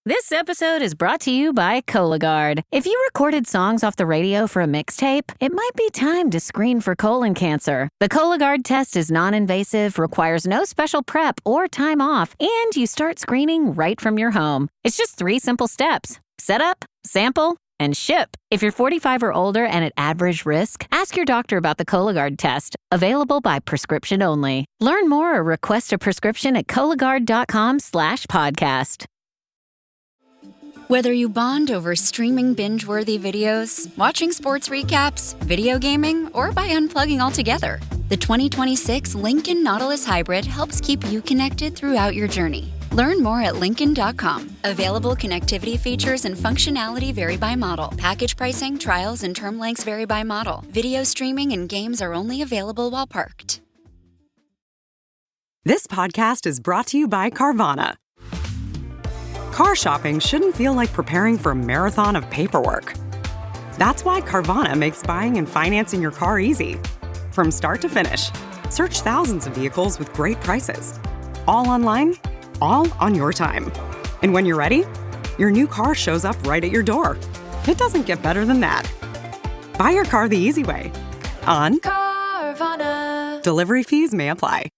This episode is brought to you by Cologuard. If you recorded songs off the radio for a mixtape, it might be time to screen for colon cancer. The Cologuard test is non-invasive, requires no special prep or time off, and you start screening right from your home. It's just 3 simple steps. Set up, sample, and ship. If you're 45 or older and at average risk, ask your doctor about the Cologuard test. Available by prescription only. Learn more or request a prescription at Cologuard.com/podcast. Whether you bond over streaming binge-worthy videos, watching sports recaps, video gaming, or by unplugging altogether, the 2026 Lincoln Nautilus Hybrid helps keep you connected throughout your journey. Learn more at Lincoln.com. Available connectivity features and functionality vary by model. Package pricing, trials, and term lengths vary by model. Video streaming and games are only available while parked. This podcast is brought to you by Carvana. Car shopping shouldn't feel like preparing for a marathon of paperwork. That's why Carvana makes buying and financing your car easy. From start to finish, search thousands of vehicles with great prices. All online, all on your time. And when you're ready, your new car shows up right at your door. It doesn't get better than that. Buy your car the easy way. On Carvana. Delivery fees may apply.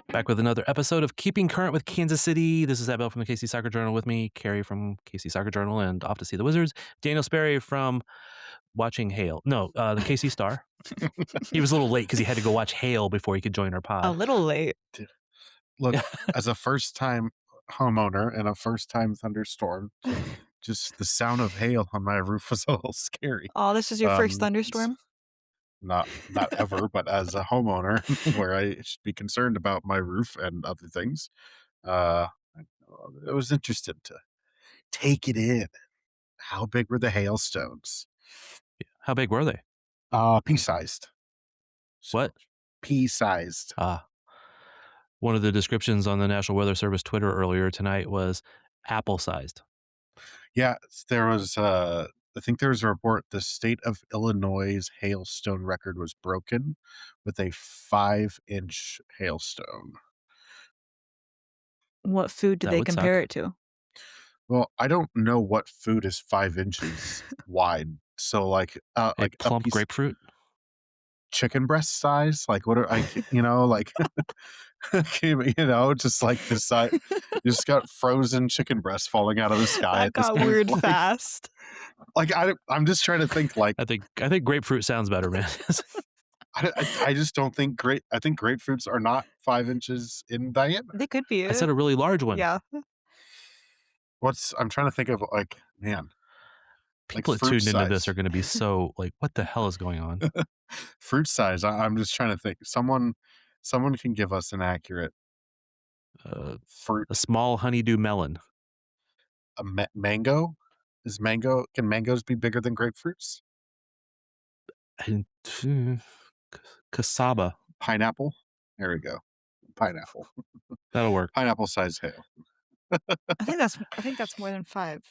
Back with another episode of Keeping Current with Kansas City. This is Abel from the KC Soccer Journal with me, Carrie from KC Soccer Journal and Off to See the Wizards, Daniel Sperry from Watching Hail. No, the KC Star. He was a little late because he had to go watch Hail before he could join our pod. A little late. Look, as a first-time homeowner and a first-time thunderstorm, just the sound of hail on my roof was a little scary. Oh, this is your first thunderstorm? Not ever, but as a homeowner where I should be concerned about my roof and other things, I was interested to take it in. How big were the hailstones? How big were they? Pea-sized. What? Pea-sized. One of the descriptions on the National Weather Service Twitter earlier tonight was apple-sized. Yeah, there was I think there was a report the state of Illinois' hailstone record was broken with a 5-inch hailstone. What food do That they would compare suck. it to? Well, I don't know what food is 5 inches wide. So like A a plump piece grapefruit? chicken breast size, like what are like like just like the size. You just got frozen chicken breast falling out of the sky. That at this got point. weird Like, fast. Like I'm just trying to think. Like I think grapefruit sounds better, man. I just don't think I think grapefruits are not 5 inches in diameter. They could be. I said a really large one. Yeah. I'm trying to think of like, man. People that fruit tuned into this size. are going to be so like, what the hell is going on? Fruit size. I'm just trying to think. Someone can give us an accurate fruit. A small honeydew melon. A mango? Can mangoes be bigger than grapefruits? And, cassava. Pineapple? There we go. Pineapple. That'll work. Pineapple size hail. I think that's more than 5.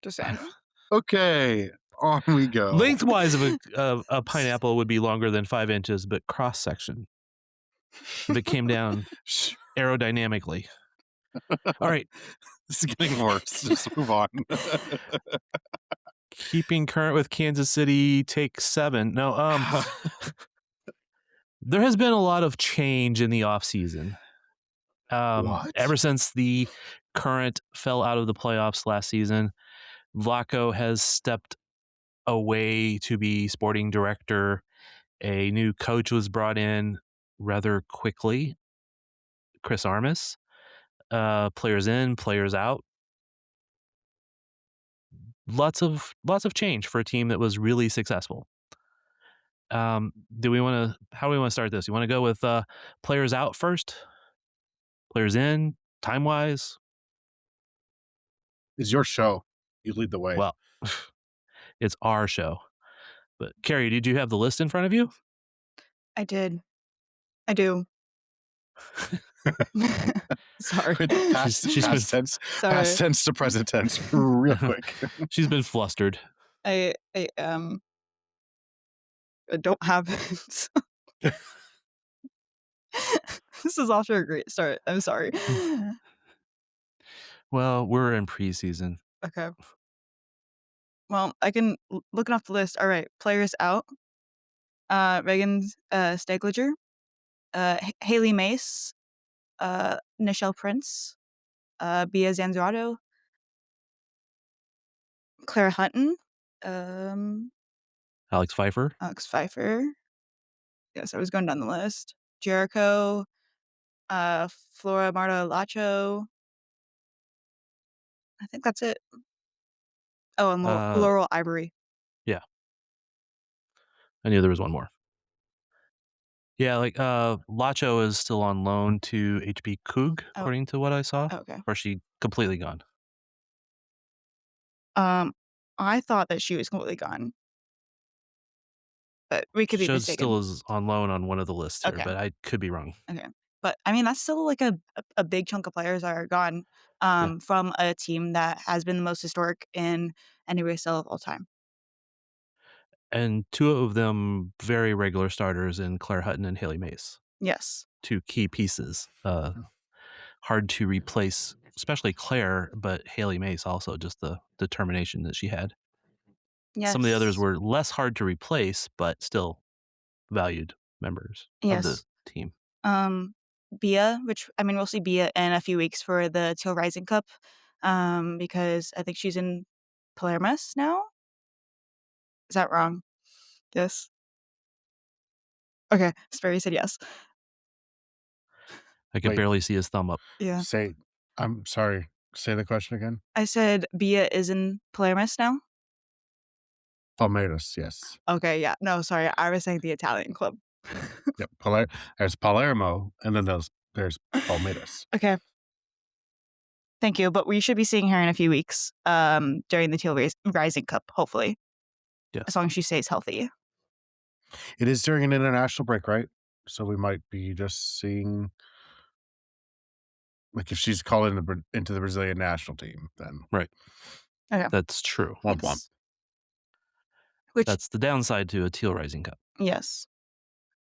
Just saying. Okay, on we go. Lengthwise of a pineapple would be longer than 5 inches, but cross section, if it came down aerodynamically. All right, This is getting worse. Just move on. Keeping Current with Kansas City, take 7. No, there has been a lot of change in the offseason. What? Ever since the Current fell out of the playoffs last season, Vlaco has stepped away to be sporting director. A new coach was brought in rather quickly, Chris Armas. Players in, players out. Lots of change for a team that was really successful. How do we want to start this? You want to go with players out first? Players in, time-wise? It's your show. You lead the way. Well, it's our show. But Carrie, did you have the list in front of you? I did. I do. Sorry. Past She's been tense, Sorry. past tense to present tense, real quick. she's been flustered. I don't have it. This is off to a great start. I'm sorry. Well, we're in preseason. Okay. Well, I can looking off the list. All right, players out. Reagan Stegliger, Haley Mace, Nichelle Prince, Bia Zanzarato, Claire Hutton, Alex Pfeiffer. Alex Pfeiffer. Yes, I was going down the list. Jericho, Flora Marta Lacho. I think that's it. Oh, and Laurel Ivory. Yeah. I knew there was one more. Yeah, like Lacho is still on loan to HB Coug, according to what I saw. Okay. Or is she completely gone? I thought that she was completely gone. But we could be Shows mistaken. still is on loan on one of the lists here, Okay. but I could be wrong. Okay. But I mean, that's still like a big chunk of players that are gone from a team that has been the most historic in NWSL of all time. And two of them very regular starters in Claire Hutton and Haley Mace. Yes. Two key pieces. Hard to replace, especially Claire, but Haley Mace also, just the determination that she had. Yes. Some of the others were less hard to replace, but still valued members of the team. Bia, which I mean, we'll see Bia in a few weeks for the Teal Rising Cup, because I think she's in Palermus now. Is that wrong? Yes. Okay, Sperry said yes. I could barely see his thumb up. Yeah. I'm sorry. Say the question again. I said Bia is in Palermus now. Palmeiras, yes. Okay, yeah. No, sorry. I was saying the Italian club. Yep. There's Palermo, and then there's Palmeiras. Okay. Thank you. But we should be seeing her in a few weeks during the Teal Rising Cup, hopefully. Yes. As long as she stays healthy. It is during an international break, right? So we might be just seeing, like, if she's called into the Brazilian national team, then. Right. Okay. That's true. Womp womp. That's the downside to a Teal Rising Cup. Yes.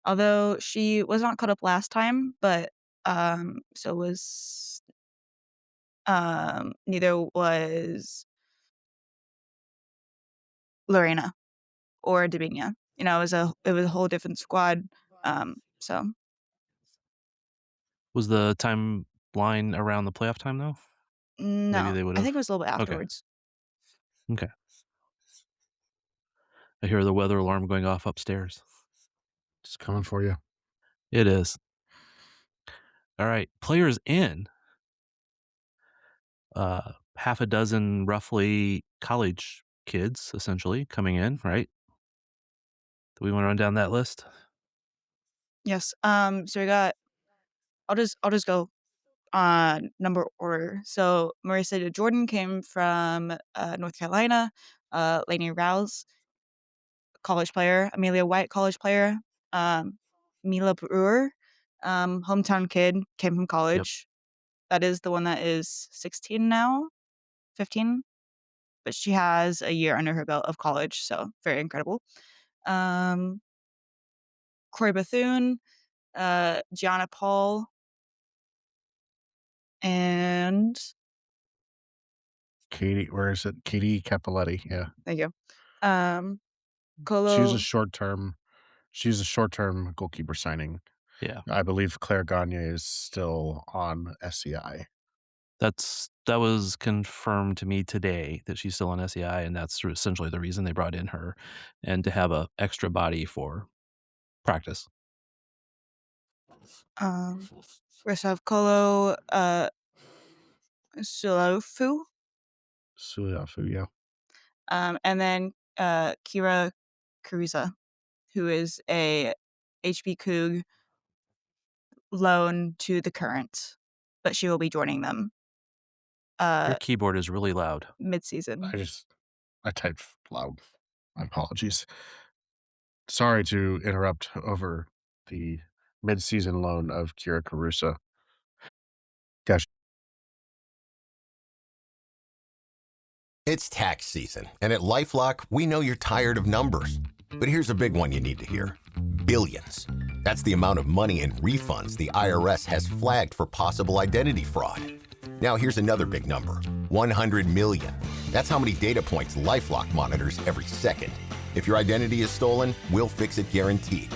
Although she was not caught up last time, but so was neither was Lorena or Dabinia. You know, it was a whole different squad. So was the timeline around the playoff time though? No, Maybe they would I have. think it was a little bit afterwards. Okay. I hear the weather alarm going off upstairs. It's coming for you. It is. All right. Players in. Half a dozen roughly college kids essentially coming in, right? Do we want to run down that list? Yes. So we got. I'll just go number order. So Marissa Jordan came from North Carolina. Lainey Rouse, college player. Amelia White, college player. Mila Brewer, hometown kid, came from college. That is the one that is 16 now, 15. But she has a year under her belt of college, so very incredible. Corey Bethune, Gianna Paul, and Katie, where is it? Katie Capoletti. Yeah. thank you. Colo. She's a short-term goalkeeper signing. Yeah. I believe Claire Gagne is still on SCI. That was confirmed to me today that she's still on SEI, and that's essentially the reason they brought in her, and to have a extra body for practice. We also have Colo Sulafu. Sulafu, yeah. And then Kira Caruza, who is a HB Coug loan to the Current, but she will be joining them. Your keyboard is really loud. Mid-season. I typed loud. My apologies. Sorry to interrupt over the mid-season loan of Kira Carusa. Gosh. It's tax season, and at LifeLock, we know you're tired of numbers. But here's a big one you need to hear. Billions. That's the amount of money in refunds the IRS has flagged for possible identity fraud. Now here's another big number. 100 million. That's how many data points LifeLock monitors every second. If your identity is stolen, we'll fix it guaranteed.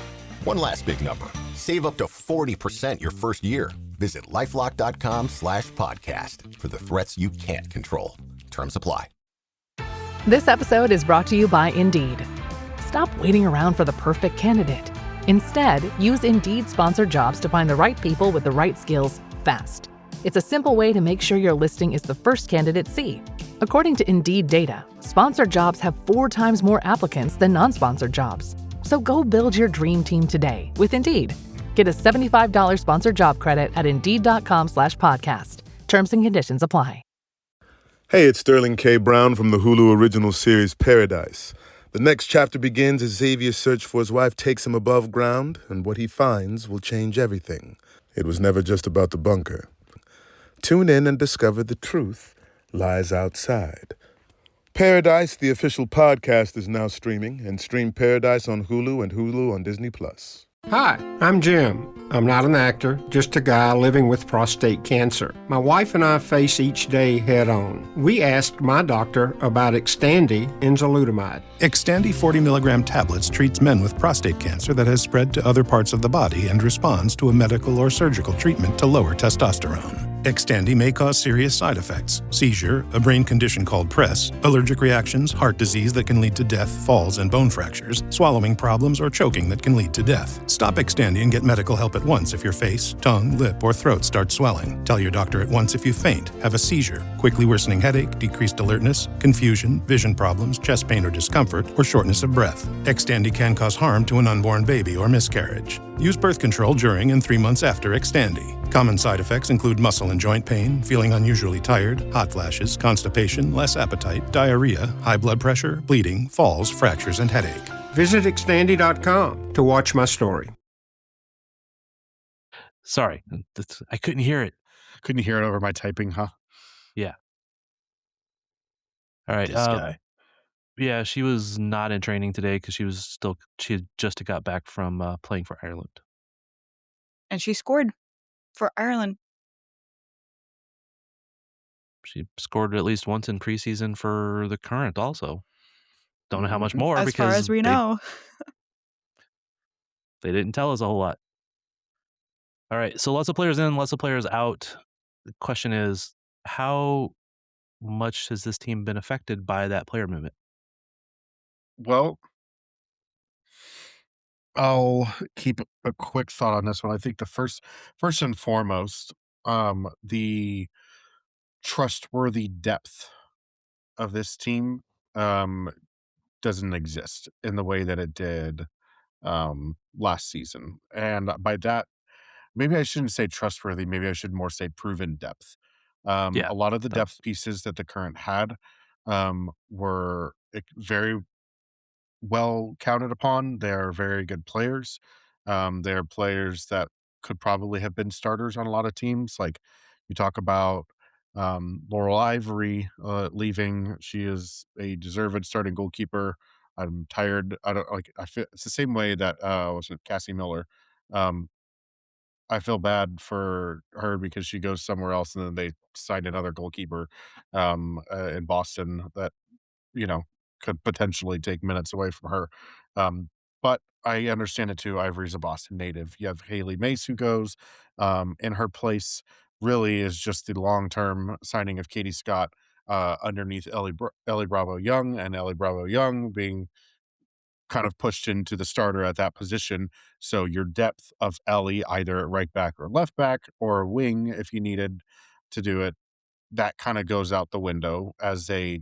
One last big number. Save up to 40% your first year. Visit lifelock.com/podcast for the threats you can't control. Terms apply. This episode is brought to you by Indeed. Stop waiting around for the perfect candidate. Instead, use Indeed sponsored jobs to find the right people with the right skills fast. It's a simple way to make sure your listing is the first candidates see. According to Indeed data, sponsored jobs have 4 times more applicants than non-sponsored jobs. So go build your dream team today with Indeed. Get a $75 sponsored job credit at Indeed.com/podcast. Terms and conditions apply. Hey, it's Sterling K. Brown from the Hulu original series Paradise. The next chapter begins as Xavier's search for his wife takes him above ground, and what he finds will change everything. It was never just about the bunker. Tune in and discover the truth lies outside. Paradise, the official podcast, is now streaming, and stream Paradise on Hulu and Hulu on Disney+. Hi, I'm Jim. I'm not an actor, just a guy living with prostate cancer. My wife and I face each day head on. We asked my doctor about Xtandi enzalutamide. Xtandi 40 milligram tablets treats men with prostate cancer that has spread to other parts of the body and responds to a medical or surgical treatment to lower testosterone. Xtandi may cause serious side effects: seizure, a brain condition called PRESS, allergic reactions, heart disease that can lead to death, falls and bone fractures, swallowing problems, or choking that can lead to death. Stop Xtandi and get medical help at once if your face, tongue, lip, or throat start swelling. Tell your doctor at once if you faint, have a seizure, quickly worsening headache, decreased alertness, confusion, vision problems, chest pain or discomfort, or shortness of breath. Xtandi can cause harm to an unborn baby or miscarriage. Use birth control during and 3 months after Xtandi. Common side effects include muscle and joint pain, feeling unusually tired, hot flashes, constipation, less appetite, diarrhea, high blood pressure, bleeding, falls, fractures, and headache. Visit Xtandi.com to watch my story. Sorry, I couldn't hear it. Couldn't hear it over my typing, huh? Yeah. All right. This guy. Yeah, she was not in training today because she had just got back from playing for Ireland. And she scored for Ireland. She scored at least once in preseason for the Current also. Don't know how much more As because far as we know. they didn't tell us a whole lot. All right, so lots of players in, lots of players out. The question is, how much has this team been affected by that player movement? Well, I'll keep a quick thought on this one. I think the first and foremost, the trustworthy depth of this team doesn't exist in the way that it did last season. And by that, maybe I shouldn't say trustworthy, maybe I should more say proven depth. Yeah, A lot of the that's- depth pieces that the Current had were very well counted upon. They're very good players. They're players that could probably have been starters on a lot of teams. Like you talk about Laurel Ivory leaving. She is a deserved starting goalkeeper. I'm tired. I don't like. I feel it's the same way that was it Cassie Miller. Um, I feel bad for her because she goes somewhere else, and then they sign another goalkeeper in Boston that you know, could potentially take minutes away from her. But I understand it too. Ivory's a Boston native. You have Haley Mace who goes in her place. Really is just the long-term signing of Katie Scott underneath Ellie Bravo Young, and Ellie Bravo Young being kind of pushed into the starter at that position. So your depth of Ellie, either at right back or left back or wing, if you needed to do it, that kind of goes out the window as a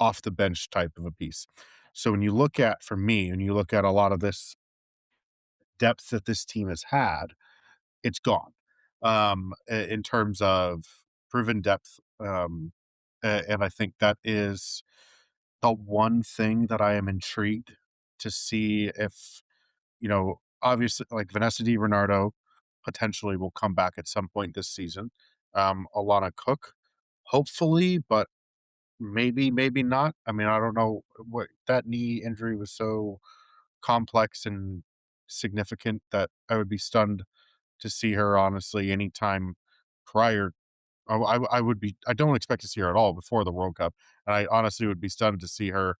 off the bench type of a piece. So when you look at, for me, when you look at a lot of this depth that this team has had, it's gone in terms of proven depth. And I think that is the one thing that I am intrigued to see if, obviously like Vanessa Di Renardo potentially will come back at some point this season. Alana Cook, hopefully, but maybe not. I mean, I don't know what that knee injury was so complex and significant that I would be stunned to see her honestly anytime prior. I would be. I don't expect to see her at all before the World Cup, and I honestly would be stunned to see her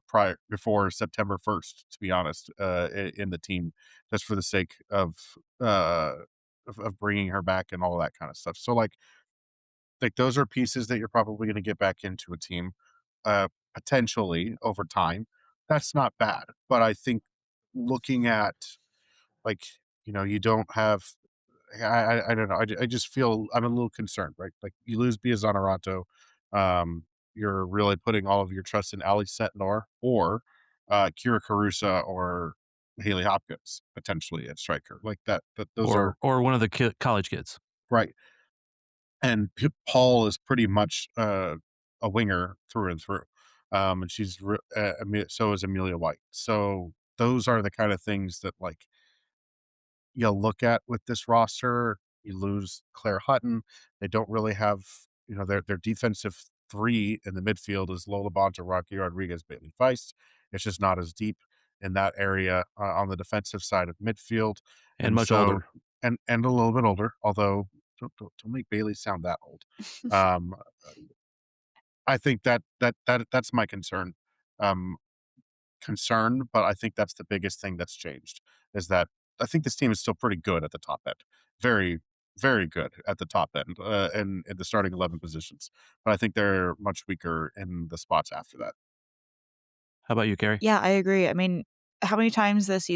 prior before September 1st. To be honest, in the team, just for the sake uh of bringing her back and all of that kind of stuff. So like those are pieces that you're probably going to get back into a team, potentially over time. That's not bad, but I think looking at like you don't have I don't know. I just feel I'm a little concerned, right? Like you lose Bia Zanerato, you're really putting all of your trust in Ali Setnor or Kira Carusa or Haley Hopkins potentially at striker. Like that those are or one of the college kids. right. And Paul is pretty much a winger through and through, and so is Amelia White. So those are the kind of things that like you look at with this roster. You lose Claire Hutton. They don't really have, their defensive three in the midfield is Lola Bonta, Rocky Rodriguez, Bailey Feist. It's just not as deep in that area on the defensive side of midfield, and much older, and a little bit older. Although don't make Bailey sound that old. I think that's my concern. But I think that's the biggest thing that's changed is that I think this team is still pretty good at the top end. Very, very good at the top end and in the starting 11 positions. But I think they're much weaker in the spots after that. How about you, Carrie? Yeah, I agree. I mean, how many times this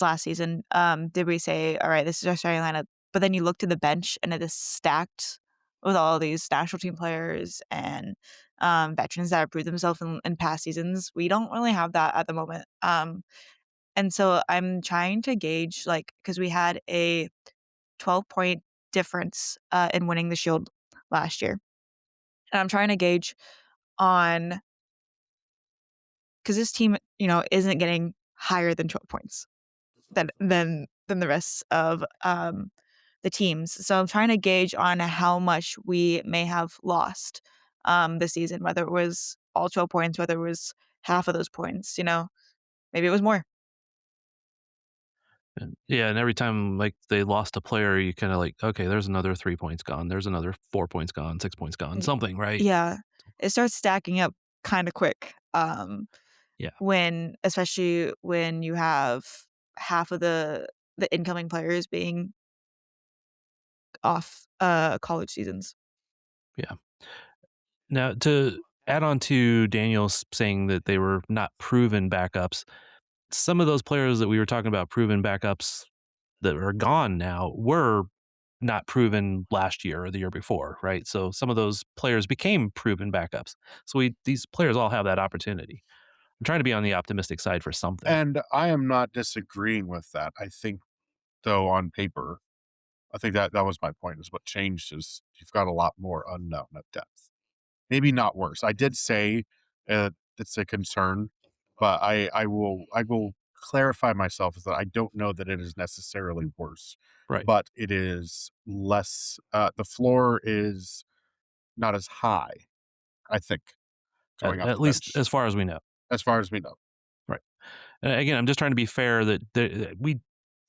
last season, did we say, all right, this is our starting lineup, but then you look to the bench and it is stacked with all these national team players and veterans that have proved themselves in past seasons. We don't really have that at the moment. And so I'm trying to gauge, like, because we had a 12-point difference in winning the Shield last year. And I'm trying to gauge on, because this team, isn't getting higher than 12 points than the rest of the teams. So I'm trying to gauge on how much we may have lost this season, whether it was all 12 points, whether it was half of those points, maybe it was more. Yeah, and every time like they lost a player, you kind of like, okay, there's another 3 points gone. There's another 4 points gone, 6 points gone, something, right? Yeah, it starts stacking up kind of quick. Yeah. Especially when you have half of the incoming players being off college seasons. Yeah. Now, to add on to Daniel's saying that they were not proven backups, some of those players that we were talking about, proven backups that are gone now, were not proven last year or the year before, right? So some of those players became proven backups. So these players all have that opportunity. I'm trying to be on the optimistic side for something. And I am not disagreeing with that. I think, though, on paper, I think that was my point, is what changed is you've got a lot more unknown at depth. Maybe not worse. I did say it's a concern, but I will clarify myself is that I don't know that it is necessarily worse. Right. But it is less, the floor is not as high, I think, going At least bench. As far as we know. As far as we know. Right. And again, I'm just trying to be fair that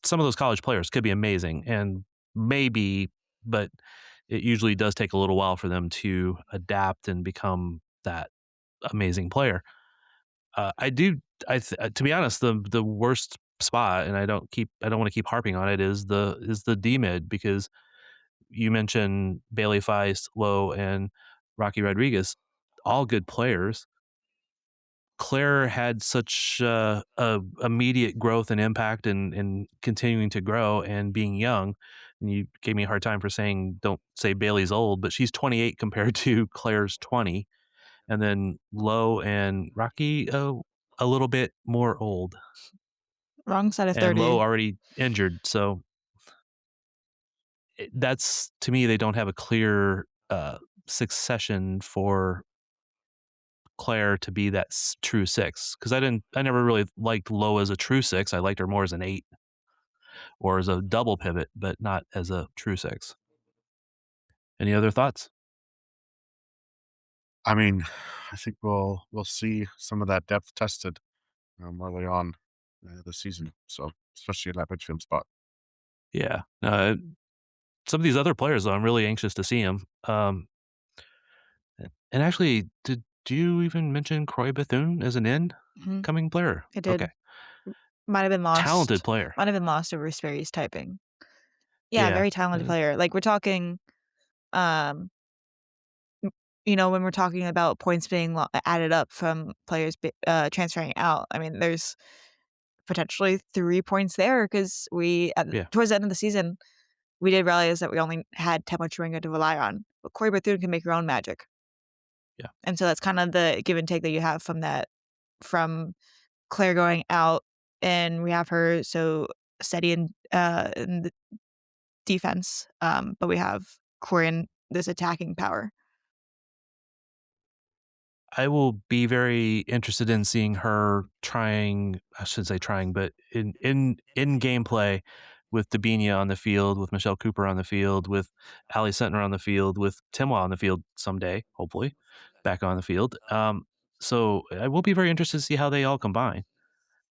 some of those college players could be amazing and maybe, but it usually does take a little while for them to adapt and become that amazing player. To be honest, the worst spot, and I don't want to keep harping on it, is the D mid, because you mentioned Bailey Feist, Lowe, and Rocky Rodriguez, all good players. Claire had such immediate growth and impact and continuing to grow and being young. And you gave me a hard time for saying, don't say Bailey's old, but she's 28 compared to Claire's 20. And then Lowe and Rocky, a little bit more old. Wrong side of 30. And Lowe already injured. So that's, to me, they don't have a clear succession for Claire to be that true six, because I never really liked Lowe as a true six. I liked her more as an 8 or as a double pivot, but not as a true six. Any other thoughts? I mean, I think we'll see some of that depth tested early on this season. So especially in that midfield spot. Yeah. Some of these other players, though, I'm really anxious to see them. And actually, did you even mention Croy Bethune as an Mhm. incoming player? It did. Okay. Might have been Talented lost. player. Might have been lost over Sperry's typing. Yeah, Yeah. very talented player. Like, we're talking, um, when we're talking about points being added up from players transferring out, I mean, there's potentially 3 points there because Yeah. towards the end of the season, we did realize that we only had Temo Chewinga to rely on. But Corey Bethune can make her own magic. Yeah. And so that's kind of the give and take that you have from Claire going out, and we have her so steady in the defense, but we have Corey in this attacking power. I will be very interested in seeing her trying, I shouldn't say trying, but in gameplay with Dabinia on the field, with Michelle Cooper on the field, with Ali Sentner on the field, with Timwa on the field someday, hopefully, back on the field. So I will be very interested to see how they all combine.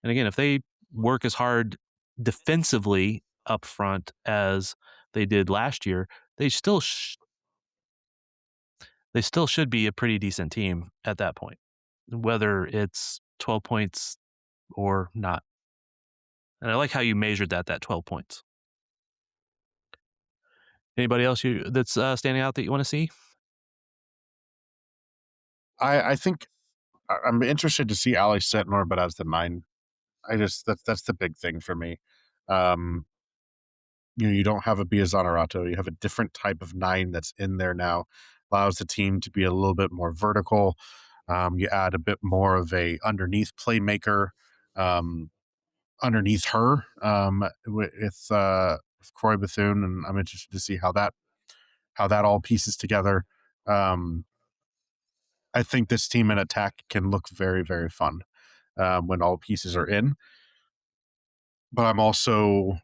And again, if they work as hard defensively up front as they did last year, they still should be a pretty decent team at that point, whether it's 12 points or not. And I like how you measured that 12 points. Anybody else that's standing out that you want to see? I think I'm interested to see Ali Sentnor, but as the 9. That's the big thing for me. You don't have a Bia Zanerato. You have a different type of 9 that's in there now. Allows the team to be a little bit more vertical. You add a bit more of a underneath playmaker underneath her with Croy Bethune, and I'm interested to see how that all pieces together. I think this team in attack can look very, very fun when all pieces are in. But I'm also,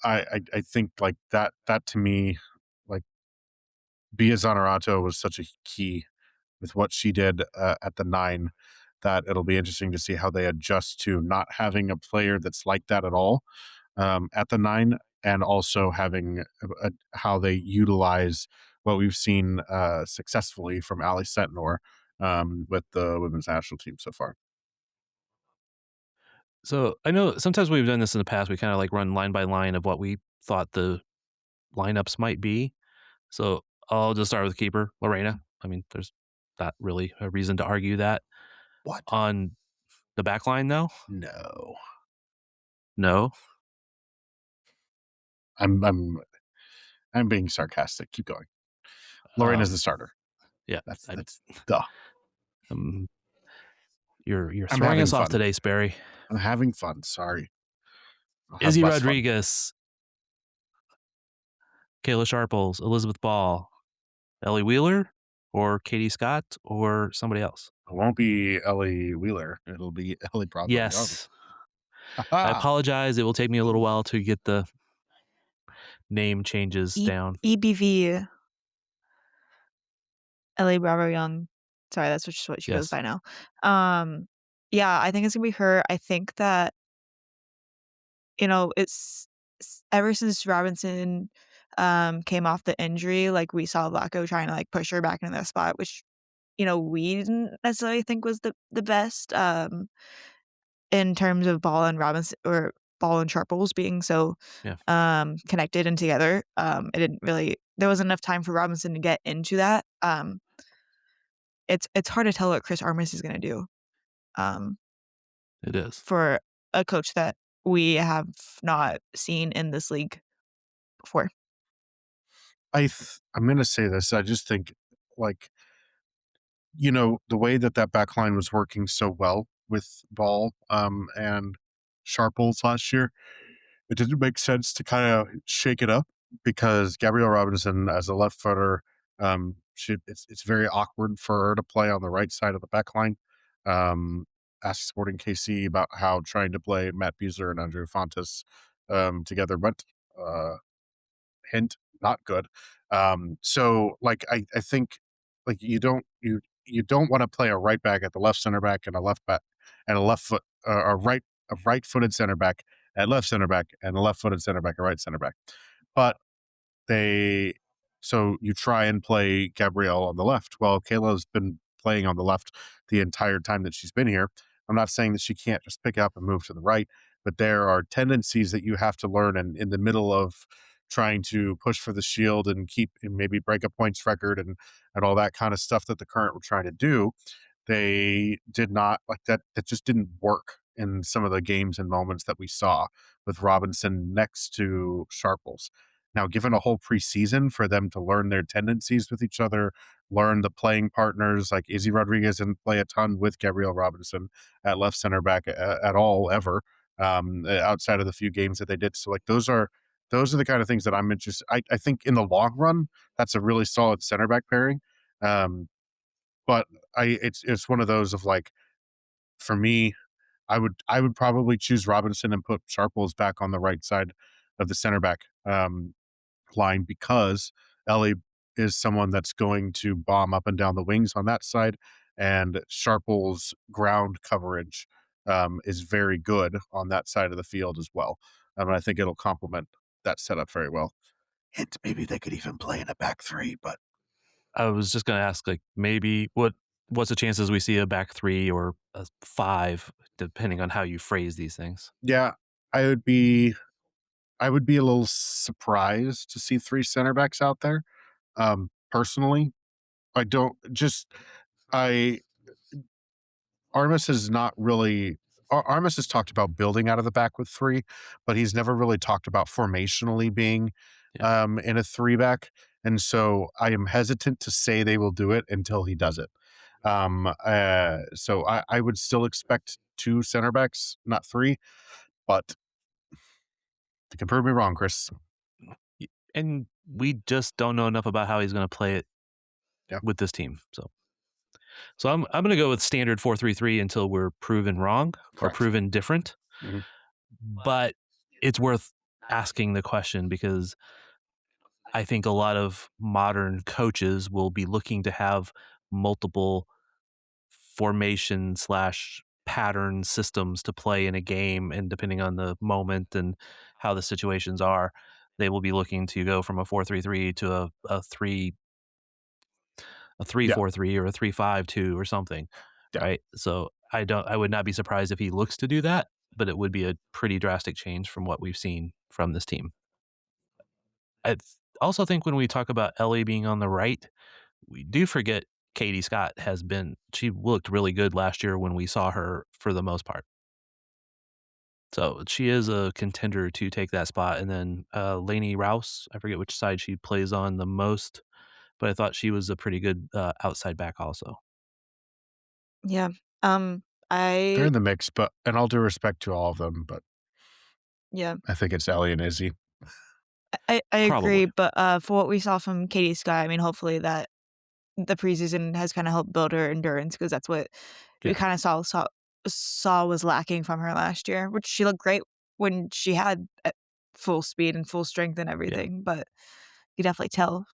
I think like that to me, like Bia Zanerato was such a key with what she did at the 9, that it'll be interesting to see how they adjust to not having a player that's like that at all at the 9, and also having how they utilize what we've seen successfully from Ali Sentnor with the women's national team so far. So I know sometimes we've done this in the past. We kind of like run line by line of what we thought the lineups might be. So I'll just start with keeper, Lorena. I mean, there's not really a reason to argue that. What? On the back line, though? No. I'm being sarcastic. Keep going. Lorena's the starter. Yeah. That's duh. You're throwing us off today, Sperry. I'm having fun. Sorry. Izzy Rodriguez, Kayla Sharples, Elizabeth Ball, Ellie Wheeler, or Katie Scott, or somebody else. It won't be Ellie Wheeler. It'll be Ellie Bravo. Yes. I apologize. It will take me a little while to get the name changes down. EBV. Ellie Bravo Young. Sorry, that's what she goes by now. Yeah, I think it's gonna be her. I think that it's ever since Robinson came off the injury, like we saw Vlatko trying to like push her back into that spot, which we didn't necessarily think was the best in terms of Ball and Robinson, or Ball and Sharples being so connected and together. There wasn't enough time for Robinson to get into that. It's hard to tell what Chris Armas is going to do. It is for a coach that we have not seen in this league before. I'm going to say this. I just think, like, the way that back line was working so well with Ball and Sharples last year, it didn't make sense to kind of shake it up, because Gabrielle Robinson as a left footer, it's very awkward for her to play on the right side of the back line. Ask Sporting KC about how trying to play Matt Beasler and Andrew Fontes together went. Hint, not good. So like I think like you don't want to play a right back at the left center back and a left back and a left foot a right footed center back at left center back and a left footed center back at right center back. But they so you try and play Gabrielle on the left. Well, Kayla's been playing on the left the entire time that she's been here. I'm not saying that she can't just pick up and move to the right, but there are tendencies that you have to learn, and in the middle of trying to push for the shield and keep and maybe break a points record and all that kind of stuff that the Current were trying to do, they did not like that. That just didn't work in some of the games and moments that we saw with Robinson next to Sharples. Now, given a whole preseason for them to learn their tendencies with each other, learn the playing partners, like Izzy Rodriguez didn't play a ton with Gabrielle Robinson at left center back at all ever, outside of the few games that they did. So like those are the kind of things that I'm interested. I think in the long run, that's a really solid center back pairing. But it's one of those of like, for me, I would probably choose Robinson and put Sharples back on the right side of the center back line, because Ellie is someone that's going to bomb up and down the wings on that side, and Sharples' ground coverage is very good on that side of the field as well. And I think it'll complement that setup very well. And maybe they could even play in a back three, but I was just going to ask, like, maybe what's the chances we see a back three or a five, depending on how you phrase these things? yeah, I would be a little surprised to see three center backs out there. Personally, I don't just I Armas has not really. Armas has talked about building out of the back with three, but he's never really talked about formationally being in a three back. And so I am hesitant to say they will do it until he does it. So I would still expect two center backs, not three, but you can prove me wrong, Chris. And we just don't know enough about how he's going to play it Yeah. with this team. So I'm going to go with standard 4-3-3 until we're proven wrong or proven different. Mhm. But it's worth asking the question, because I think a lot of modern coaches will be looking to have multiple formation / pattern systems to play in a game, and depending on the moment and how the situations are, they will be looking to go from a 4-3-3 to a 3-4-3 or a 3-5-2 or something. Yeah. Right? So I would not be surprised if he looks to do that, but it would be a pretty drastic change from what we've seen from this team. I also think when we talk about Ellie being on the right, we do forget Katie Scott she looked really good last year when we saw her for the most part. So she is a contender to take that spot. And then Lainey Rouse, I forget which side she plays on the most, but I thought she was a pretty good outside back also. Yeah. They're I in the mix, but and all due respect to all of them, but yeah. I think it's Ellie and Izzy. I Probably. agree, but for what we saw from Katie Scott, I mean, hopefully that the preseason has kind of helped build her endurance, because that's what we Yeah. kind of saw was lacking from her last year, which she looked great when she had full speed and full strength and everything, but you definitely tell.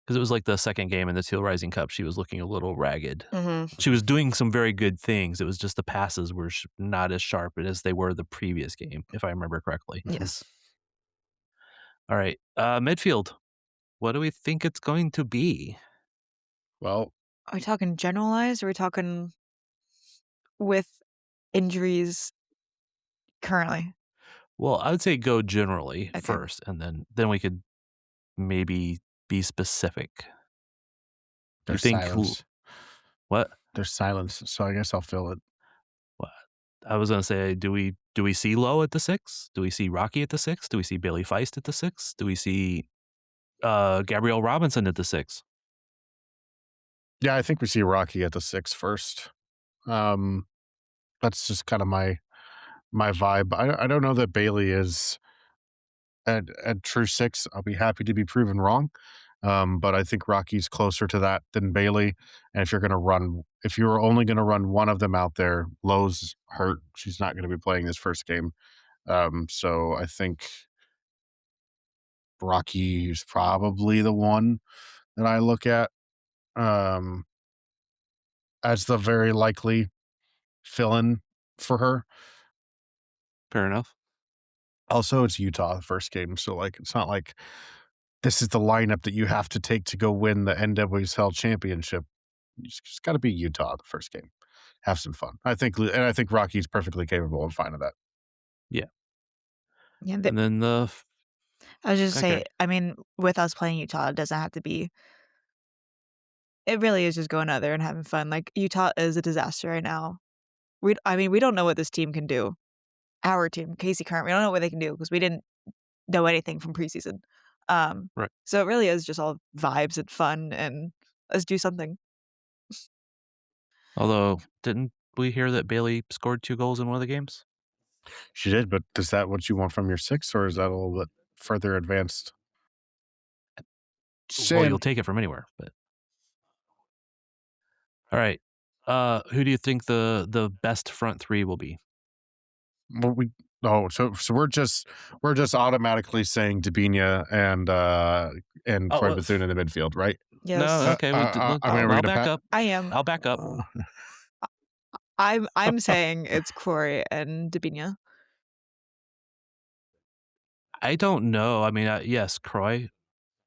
Because it was like the second game in the Teal Rising Cup, she was looking a little ragged. Hmm. She was doing some very good things. It was just the passes were not as sharp as they were the previous game, if I remember correctly. Yes. All right. Midfield. What do we think it's going to be? Well, Are we talking generalized, or are we talking with injuries currently? Well, I would say go generally Okay. first, and then we could maybe be specific. there's think silence. What? There's silence, so I guess I'll fill it. What? I was gonna say, do we see Lowe at the 6? Do we see Rocky at the 6? Do we see Bailey Feist at the 6? Do we see Gabrielle Robinson at the 6? Yeah, I think we see Rocky at the 6 first. That's just kind of my vibe. I don't know that Bailey is at true 6. I'll be happy to be proven wrong. But I think Rocky's closer to that than Bailey. And if you're only going to run one of them out there, Lowe's hurt. She's not going to be playing this first game. So I think Rocky is probably the one that I look at as the very likely fill-in for her. Fair enough. Also, it's Utah the first game, so like it's not like this is the lineup that you have to take to go win the NWSL championship. It's got to be Utah the first game. Have some fun. I think Rocky's perfectly capable of finding that. Yeah. Yeah, And then I was just Okay. say, I mean, with us playing Utah, it doesn't have to be. It really is just going out there and having fun. Like Utah is a disaster right now. We don't know what this team can do. Our team, Casey Current, we don't know what they can do because we didn't know anything from preseason. Right. So it really is just all vibes and fun, and let's do something. Although, didn't we hear that Bailey scored 2 goals in one of the games? She did, but is that what you want from your 6, or is that a little bit further advanced? Well, you'll take it from anywhere, but all right. Who do you think the best front three will be? So we're just automatically saying Dabinia and Troy Bethune in the midfield, right? Yes. No, okay. I'll back up. I am. I'll back up. I'm saying it's Croy and Dabinia. I don't know. I mean, yes, Croy,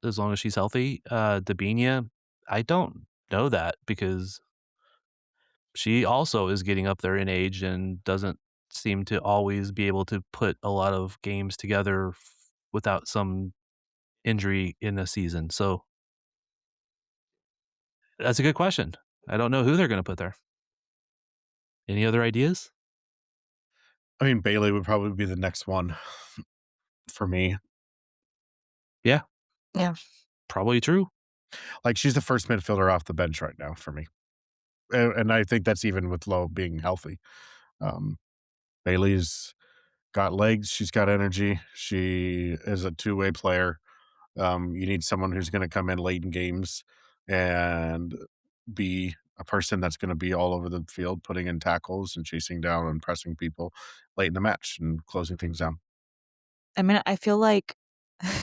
as long as she's healthy. Dabinia, I don't know that because she also is getting up there in age and doesn't seem to always be able to put a lot of games together without some injury in a season. So that's a good question. I don't know who they're going to put there. Any other ideas? I mean, Bailey would probably be the next one for me. Yeah. Yeah. Probably true. Like, she's the first midfielder off the bench right now for me. And I think that's even with Lowe being healthy. Bailey's got legs. She's got energy. She is a two-way player. You need someone who's going to come in late in games and be a person that's going to be all over the field, putting in tackles and chasing down and pressing people late in the match and closing things down. I mean, I feel like as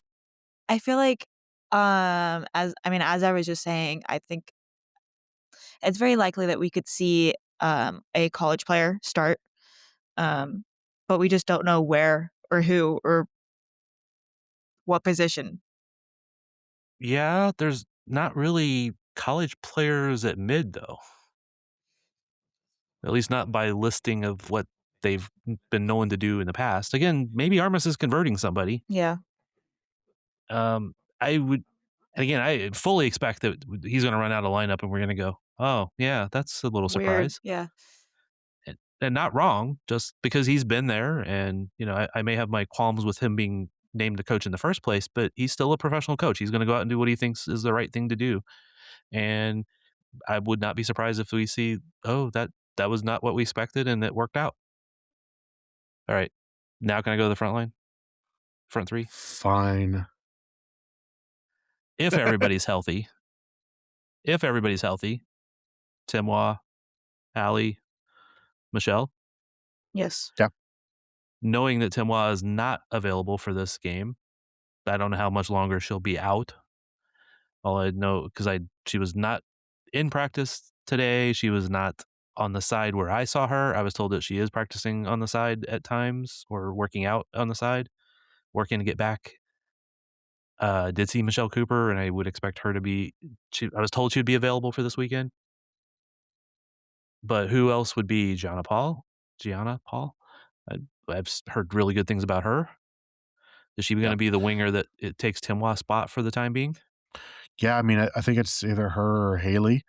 I was just saying, I think it's very likely that we could see a college player start, but we just don't know where or who or what position. Yeah, there's not really college players at mid, though. At least not by listing of what they've been known to do in the past. Again, maybe Armas is converting somebody. Yeah. I fully expect that he's going to run out of lineup and we're going to go, oh, yeah, that's a little surprise. Weird. Yeah. And not wrong, just because he's been there. And, I may have my qualms with him being named the coach in the first place, but he's still a professional coach. He's going to go out and do what he thinks is the right thing to do. And I would not be surprised if we see, oh, that was not what we expected and it worked out. All right. Now can I go to the front line? Front three? Fine. If everybody's healthy. Timois, Allie, Michelle. Yes. Yeah. Knowing that Timois is not available for this game, I don't know how much longer she'll be out. All I know, because she was not in practice today. She was not on the side where I saw her. I was told that she is practicing on the side at times or working out on the side, working to get back. Did see Michelle Cooper, and I would expect her to be. I was told she'd be available for this weekend. But who else would be Gianna Paul? I've heard really good things about her. Is she going to be the winger that it takes Timois' spot for the time being? Yeah, I mean, I think it's either her or Haley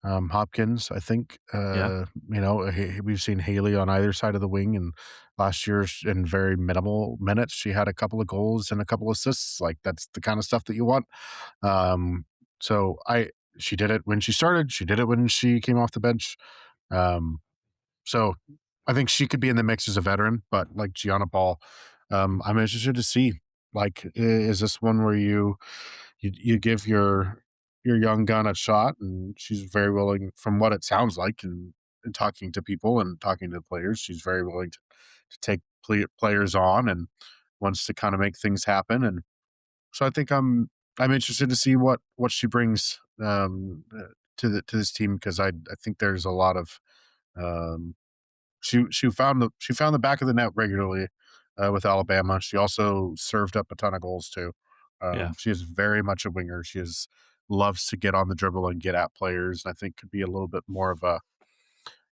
Hopkins. I think, we've seen Haley on either side of the wing, and last year in very minimal minutes, she had a couple of goals and a couple of assists. Like, that's the kind of stuff that you want. She did it when she started. She did it when she came off the bench. So I think she could be in the mix as a veteran, but like Gianna Paul, I'm interested to see, like, is this one where you give your young gun a shot? And she's very willing, from what it sounds like, and talking to people and talking to the players, she's very willing to take players on and wants to kind of make things happen. And So I think I'm interested to see what she brings to this team, because I think there's a lot of she found the back of the net regularly with Alabama. She also served up a ton of goals too. She is very much a winger. Loves to get on the dribble and get at players. I think could be a little bit more of a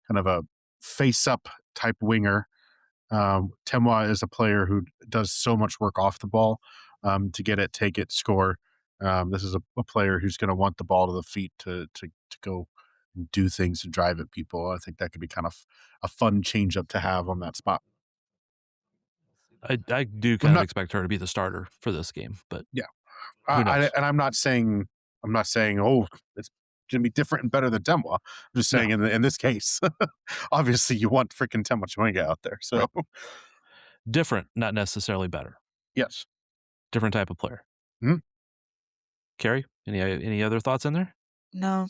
kind of a face up type winger. Temwa is a player who does so much work off the ball to get it, take it, score. This is a player who's going to want the ball to the feet to go and do things and drive at people. I think that could be kind of a fun change up to have on that spot. I do kind of expect her to be the starter for this game, but yeah, who knows? I'm not saying oh, it's going to be different and better than Temwa. I'm just saying in this case, obviously you want freaking Temwa Chwenga out there. So different, not necessarily better. Yes, different type of player. Mm-hmm. Carrie, any other thoughts in there? No,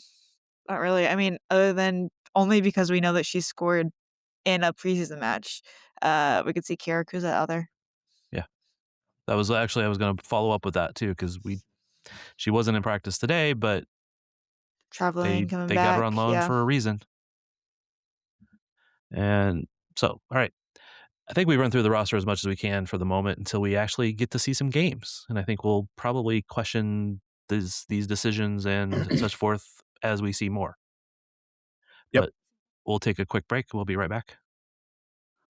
not really. I mean, other than only because we know that she scored in a preseason match, we could see Kara Kuza out there. Yeah, that was actually I was going to follow up with that too, because she wasn't in practice today, but traveling, coming they back, got her on loan for a reason. And so, all right, I think we run through the roster as much as we can for the moment until we actually get to see some games, and I think we'll probably question these decisions and such forth as we see more. Yep. But we'll take a quick break. We'll be right back.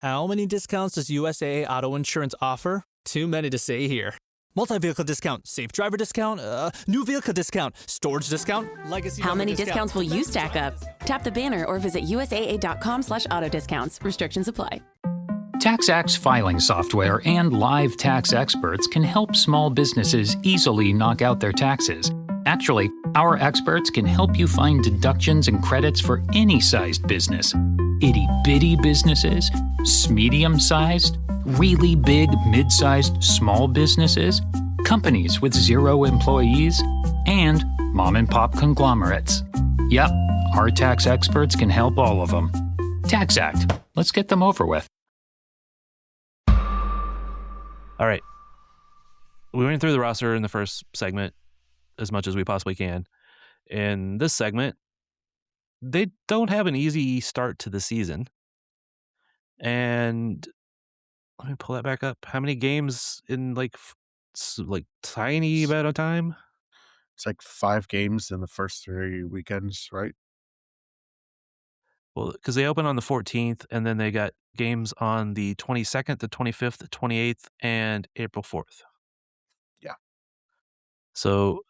How many discounts does USAA Auto Insurance offer? Too many to say here. Multi-vehicle discount, safe driver discount, new vehicle discount, storage discount, legacy. How many discounts will you stack up? Tap the banner or visit USAA.com/auto discounts. Restrictions apply. TaxAct filing software and live tax experts can help small businesses easily knock out their taxes. Actually, our experts can help you find deductions and credits for any sized business. Itty-bitty businesses, medium-sized, really big, mid-sized, small businesses, companies with 0 employees, and mom-and-pop conglomerates. Yep, our tax experts can help all of them. TaxAct. Let's get them over with. All right. We went through the roster in the first segment as much as we possibly can. In this segment, they don't have an easy start to the season. And let me pull that back up. How many games in like tiny amount of time? It's like 5 games in the first 3 weekends, right? Well, because they open on the 14th, and then they got games on the 22nd, the 25th, the 28th, and April 4th. Yeah. So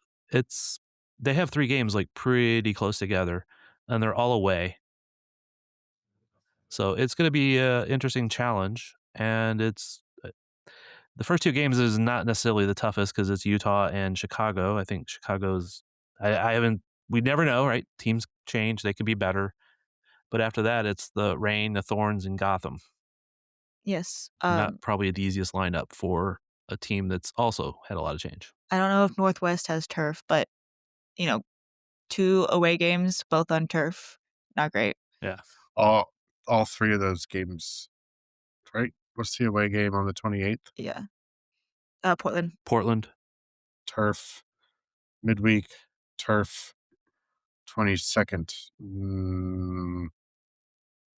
they have 3 games like pretty close together, and they're all away. So it's going to be an interesting challenge, and it's the first 2 games is not necessarily the toughest because it's Utah and Chicago. I think Chicago's we never know, right? Teams change, they could be better. But after that, it's the Reign, the Thorns, and Gotham. Yes. Not probably the easiest lineup for a team that's also had a lot of change. I don't know if Northwest has turf, but 2 away games, both on turf, not great. Yeah. All 3 of those games, right? What's the away game on the 28th? Yeah. Portland. Turf. Midweek. Turf. 22nd.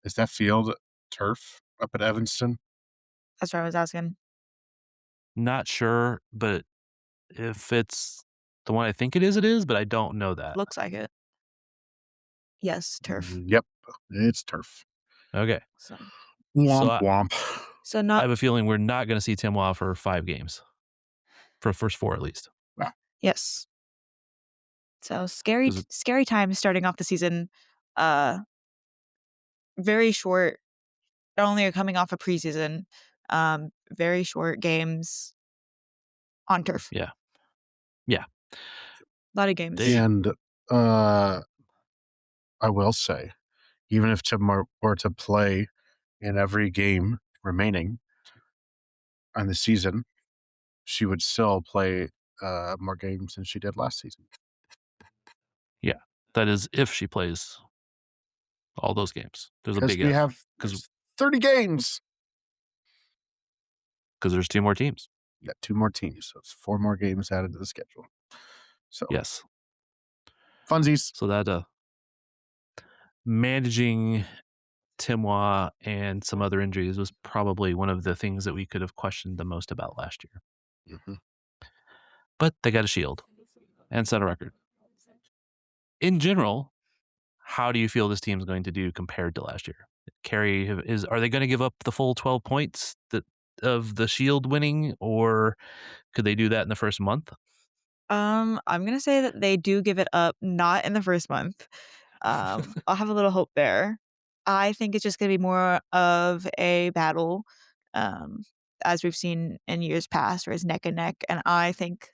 Is that field turf up at Evanston? That's what I was asking. Not sure, but if it's the one I think it is, but I don't know that. Looks like it. Yes, turf. Yep, it's turf. Okay. Womp. So I have a feeling we're not going to see Temwa for 5 games. For the first 4 at least. Yes. So scary time starting off the season. Very short. Not only are coming off a preseason, very short games on turf. Yeah. A lot of games. And I will say, even if Tim were to play in every game remaining on the season, she would still play more games than she did last season. Yeah, that is if she plays all those games. There's a big we if. have 30 games. Because there's 2 more teams. You got 2 more teams, so it's 4 more games added to the schedule. So Yes. funsies. So that managing Timois and some other injuries was probably one of the things that we could have questioned the most about last year. Mm-hmm. But they got a shield and set a record. In general, how do you feel this team's going to do compared to last year? Carrie, are they going to give up the full 12 points of the shield winning, or could they do that in the first month? I'm gonna say that they do give it up, not in the first month. I'll have a little hope there. I think it's just gonna be more of a battle, um, as we've seen in years past, where it's neck and neck, and I think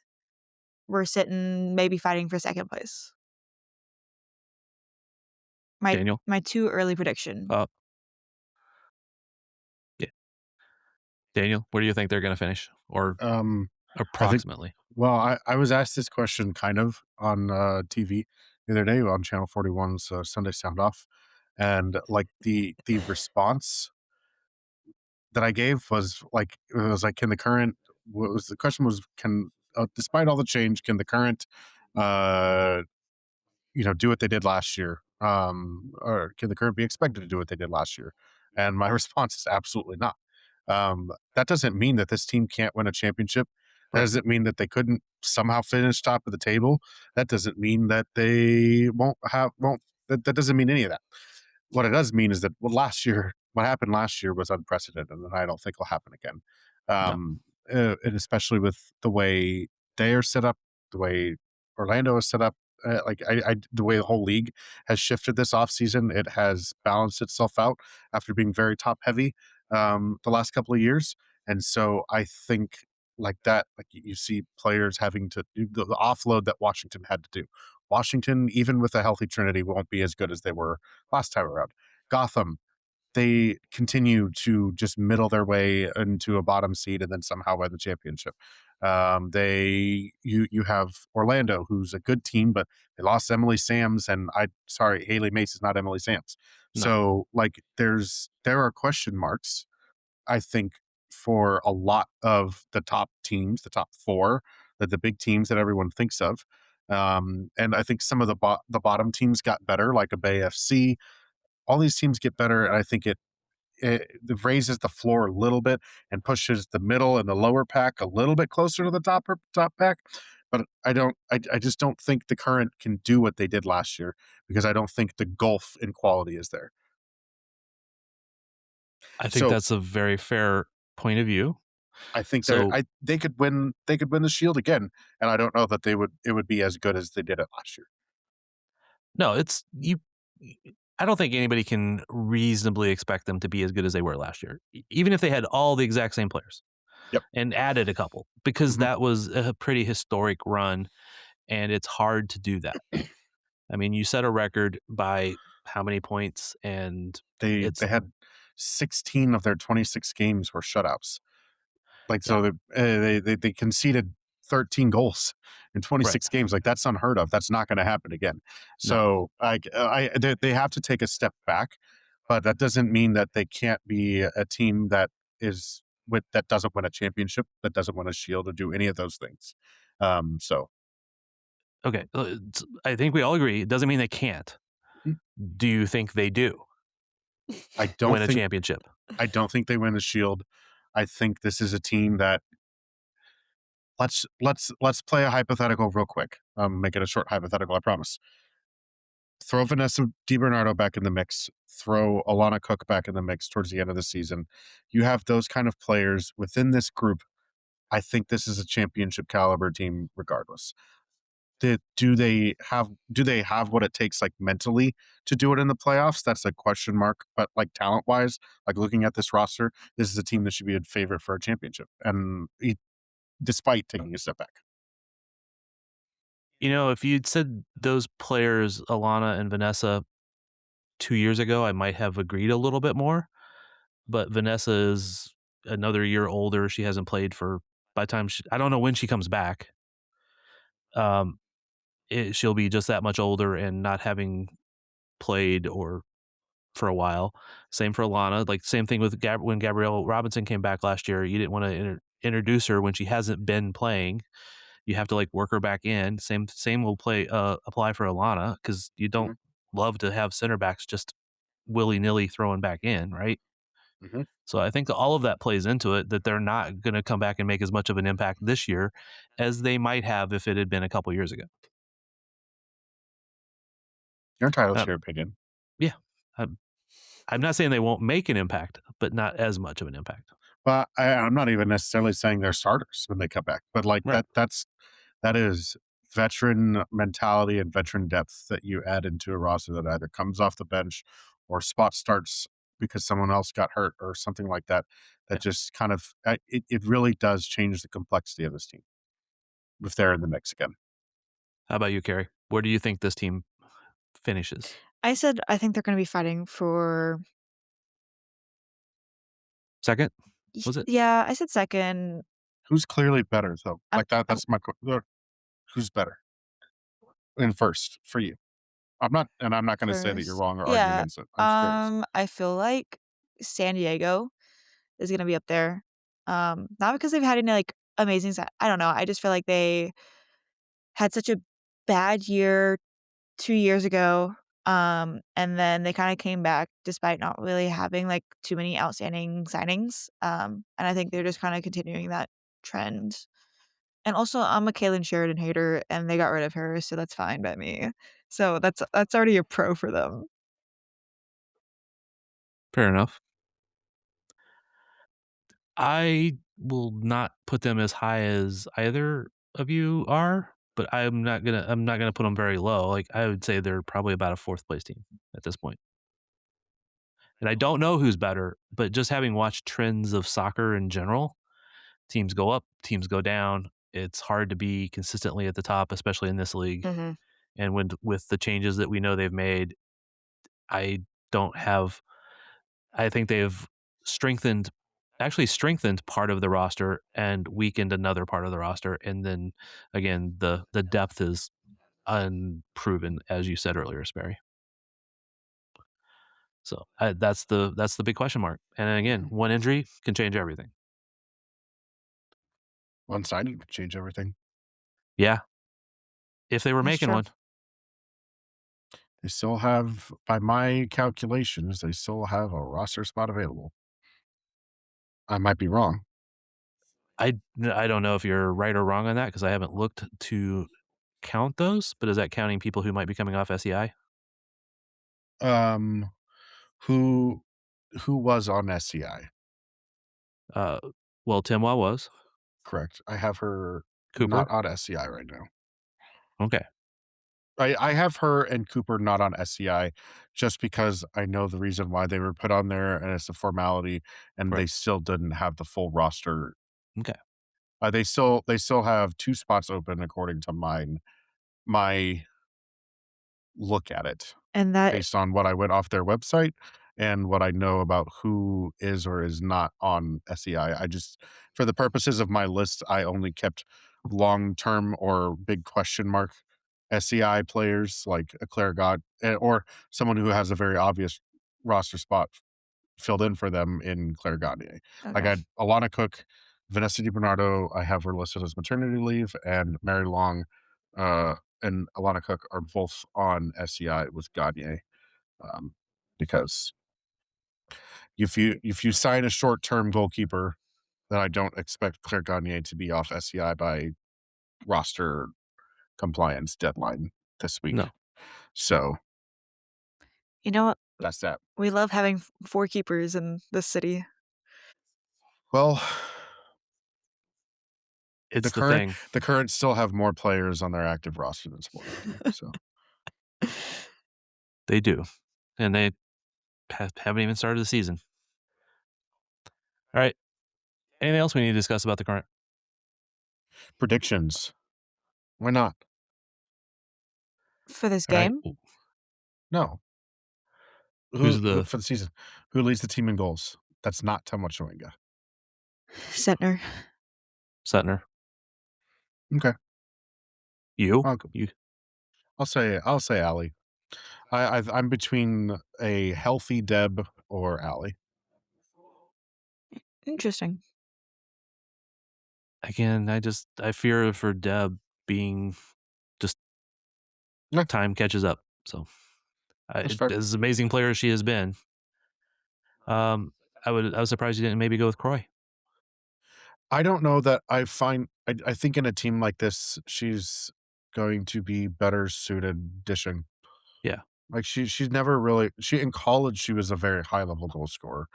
we're sitting maybe fighting for second place. Daniel? My too early prediction. Yeah. Daniel, where do you think they're going to finish? Or approximately? I was asked this question kind of on TV the other day on Channel 41's Sunday Sound Off. And like the response that I gave was like, can the current, the question was, despite all the change, can the current, do what they did last year? Or can the current be expected to do what they did last year? And my response is absolutely not. That doesn't mean that this team can't win a championship. That doesn't mean that they couldn't somehow finish top of the table. That doesn't mean that they that doesn't mean any of that. What it does mean is that what happened last year was unprecedented, and I don't think will happen again. And especially with the way they are set up, the way Orlando is set up, the way the whole league has shifted this offseason, it has balanced itself out after being very top heavy the last couple of years. And so I think you see players having to do the offload that Washington had to do. Washington, even with a healthy Trinity, won't be as good as they were last time around. Gotham, they continue to just middle their way into a bottom seed and then somehow win the championship. You have Orlando, who's a good team, but they lost Emily Sams, and Haley Mace is not Emily Sams. No. So there are question marks, I think, for a lot of the top teams, the top 4, the big teams that everyone thinks of. And I think some of the bottom teams got better, like a Bay FC. All these teams get better, and I think it raises the floor a little bit and pushes the middle and the lower pack a little bit closer to the top pack. But I just don't think the current can do what they did last year, because I don't think the gulf in quality is there. I think that's a very fair point of view. I think they could win the Shield again, and I don't know that it would be as good as they did it last year. No, I don't think anybody can reasonably expect them to be as good as they were last year, even if they had all the exact same players. Yep. And added a couple, because that was a pretty historic run, and it's hard to do that. I mean, you set a record by how many points, and they had 16 of their 26 games were shutouts. So they conceded 13 goals in 26 games. Like, that's unheard of. That's not going to happen again. So they have to take a step back, but that doesn't mean that they can't be a team that doesn't win a championship, that doesn't win a Shield, or do any of those things. Okay, I think we all agree. It doesn't mean they can't. Do you think they do? I don't win a championship. I don't think they win a Shield. I think this is a team that let's play a hypothetical real quick. Make it a short hypothetical, I promise. Throw Vanessa DiBernardo back in the mix. Throw Alana Cook back in the mix towards the end of the season. You have those kind of players within this group. I think this is a championship caliber team regardless. Do they have what it takes, like, mentally to do it in the playoffs? That's a question mark. But like, talent wise, like, looking at this roster, this is a team that should be a favorite for a championship, and despite taking a step back. If you'd said those players, Alana and Vanessa, 2 years ago, I might have agreed a little bit more. But Vanessa is another year older. She hasn't played by the time I don't know when she comes back. She'll be just that much older and not having played for a while. Same for Alana. Like, same thing with when Gabrielle Robinson came back last year. You didn't want to introduce her when she hasn't been playing. You have to like work her back in. Same will apply for Alana, because you don't love to have center backs just willy-nilly throwing back in, right? Mm-hmm. So I think that all of that plays into it, that they're not going to come back and make as much of an impact this year as they might have if it had been a couple years ago. You're entitled to your opinion. Yeah. I'm not saying they won't make an impact, but not as much of an impact. Well, I'm not even necessarily saying they're starters when they come back, but like Right. that is veteran mentality and veteran depth that you add into a roster that either comes off the bench or spot starts because someone else got hurt or something like that. That just kind of it really does change the complexity of this team if they're in the mix again. How about you, Carrie? Where do you think this team finishes? I said I think they're going to be fighting for second. Was it? Yeah, I said second. Who's clearly better though? Like that's my who's better in first for you? I'm not going to say that you're First. wrong or argue Yeah. against it. I'm just curious. I feel like San Diego is gonna be up there. Not because they've had any like amazing I don't know. I just feel like they had such a bad year 2 years ago. And then they kind of came back despite not really having like too many outstanding signings. And I think they're just kind of continuing that trend. And also, I'm a Kaylin Sheridan hater, and they got rid of her, so that's fine by me. So that's already a pro for them. Fair enough. I will not put them as high as either of you are, but I'm not gonna put them very low. Like, I would say they're probably about a fourth place team at this point. And I don't know who's better, but just having watched trends of soccer in general, teams go up, teams go down. It's hard to be consistently at the top, especially in this league. Mhm. And with the changes that we know they've made, I think they've strengthened part of the roster and weakened another part of the roster. And then again, the depth is unproven, as you said earlier, Sperry. So that's the big question mark. And again, one injury can change everything. One signing could change everything. Yeah. If they were That's making true. one. They still have, by my calculations, they still have a roster spot available. I might be wrong. I don't know if you're right or wrong on that, because I haven't looked to count those, but is that counting people who might be coming off SEI? Who was on SCI? Well, Timwa was. Correct. I have her Cooper? not on SCI right now. Okay. I have her and Cooper not on SCI just because I know the reason why they were put on there, and it's a formality, and they still didn't have the full roster. Okay. They still have 2 spots open according to my look at it. And that based on what I went off their website and what I know about who is or is not on SEI. I just, for the purposes of my list, I only kept long-term or big question mark SEI players like a Claire God or someone who has a very obvious roster spot filled in for them in Claire Gagne. I Okay. got Alana Cook, Vanessa DiBernardo, I have her listed as maternity leave, and Mary Long and Alana Cook are both on SCI with Gagne, because if you sign a short term goalkeeper, then I don't expect Claire Gagne to be off SCI by roster compliance deadline this week. No. So You know what? that's that. We love having 4 keepers in this city. Well, It's the thing. Currents still have more players on their active roster than Sporting. So They do. And they haven't even started the season. All right. Anything else we need to discuss about the Current? Predictions. Why not? For this All right. game? No. Who's for the season? Who leads the team in goals? That's not Telma Chewinga. Setner. Suttner. Okay. You? I'll say Allie. I'm between a healthy Deb or Allie. Interesting. again, I fear for Deb being just time catches up. So, as amazing player as she has been, I was surprised you didn't maybe go with Croy. I don't know that I think in a team like this, she's going to be better suited dishing. Yeah. Like she's never really in college she was a very high level goal scorer,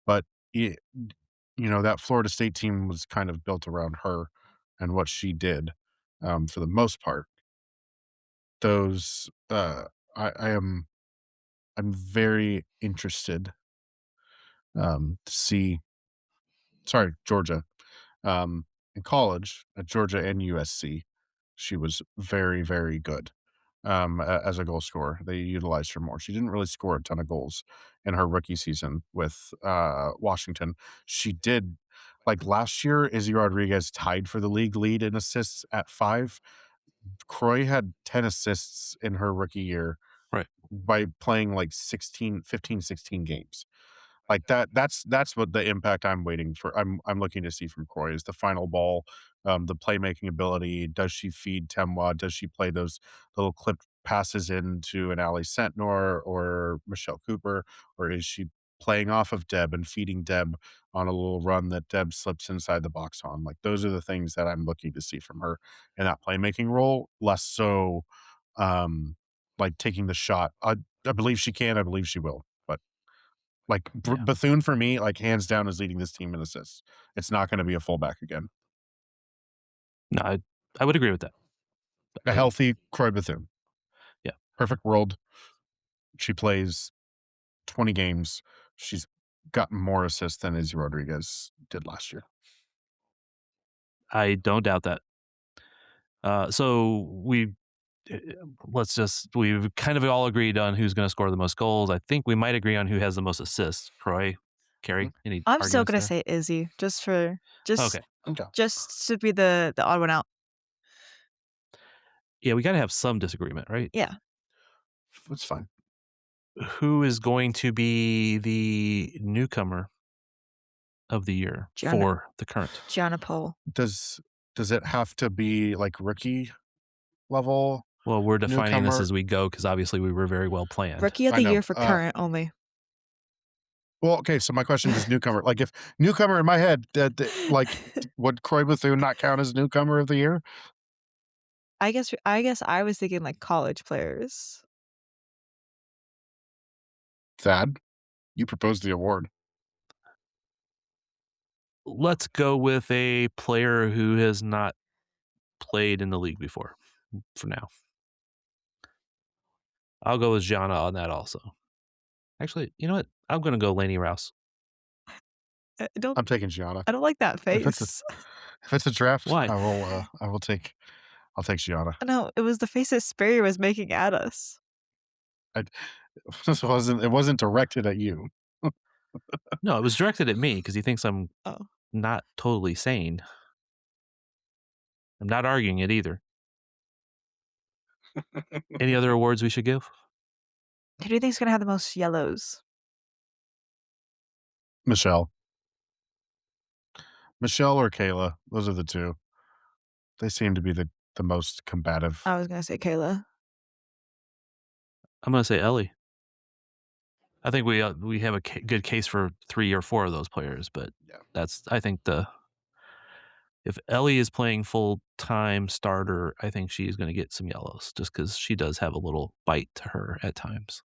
but that Florida State team was kind of built around her and what she did for the most part. Those I'm very interested to see. Sorry, Georgia. In college at Georgia and USC, she was very, very good as a goal scorer. They utilized her more. She didn't really score a ton of goals in her rookie season with Washington. She did, like last year, Izzy Rodriguez tied for the league lead in assists at 5. Croy had 10 assists in her rookie year, right, by playing like 15, 16 games. Like that's what the impact I'm waiting for. I'm looking to see from Croy is the final ball, the playmaking ability. Does she feed Temwa? Does she play those little clipped passes into an Ali Sentnor or Michelle Cooper? Or is she playing off of Deb and feeding Deb on a little run that Deb slips inside the box on? Like those are the things that I'm looking to see from her in that playmaking role, less so like taking the shot. I believe she can, I believe she will. But like Bethune for me, like hands down is leading this team in assists. It's not going to be a fullback again. No, I would agree with that. A healthy Croy Bethune. Yeah. Perfect world. She plays 20 games. She's gotten more assists than Izzy Rodriguez did last year. I don't doubt that. So we've kind of all agreed on who's going to score the most goals. I think we might agree on who has the most assists. Croy, Carrie, any I'm still arguments gonna there? say Izzy, just to be the odd one out. Yeah, we got to have some disagreement, right? Yeah. That's fine. Who is going to be the newcomer of the year for the current? Gianna Pohl. Does it have to be like rookie level? Well, we're defining this newcomer? as we go because obviously we were very well planned. Rookie of I the know, year for current only. Well, okay, so my question is newcomer. Like if newcomer in my head, like would Croy Bethune not count as newcomer of the year? I guess I was thinking like college players. Thad, you proposed the award. Let's go with a player who has not played in the league before for now. I'll go with Gianna on that also. Actually, you know what? I'm going to go Lainey Rouse. I'm taking Gianna. I don't like that If face. it's a draft, Why? I'll take Gianna. No, it was the faces Sperry was making at us. It wasn't directed at you. No, it was directed at me because he thinks I'm not totally sane. I'm not arguing it either. Any other awards we should give? Who do you think's gonna have the most yellows? Michelle or Kayla. Those are the two. They seem to be the most combative. I was gonna say Kayla. I'm going to say Ellie. I think we have a good case for 3 or 4 of those players, but I think if Ellie is playing full-time starter, I think she's going to get some yellows just because she does have a little bite to her at times.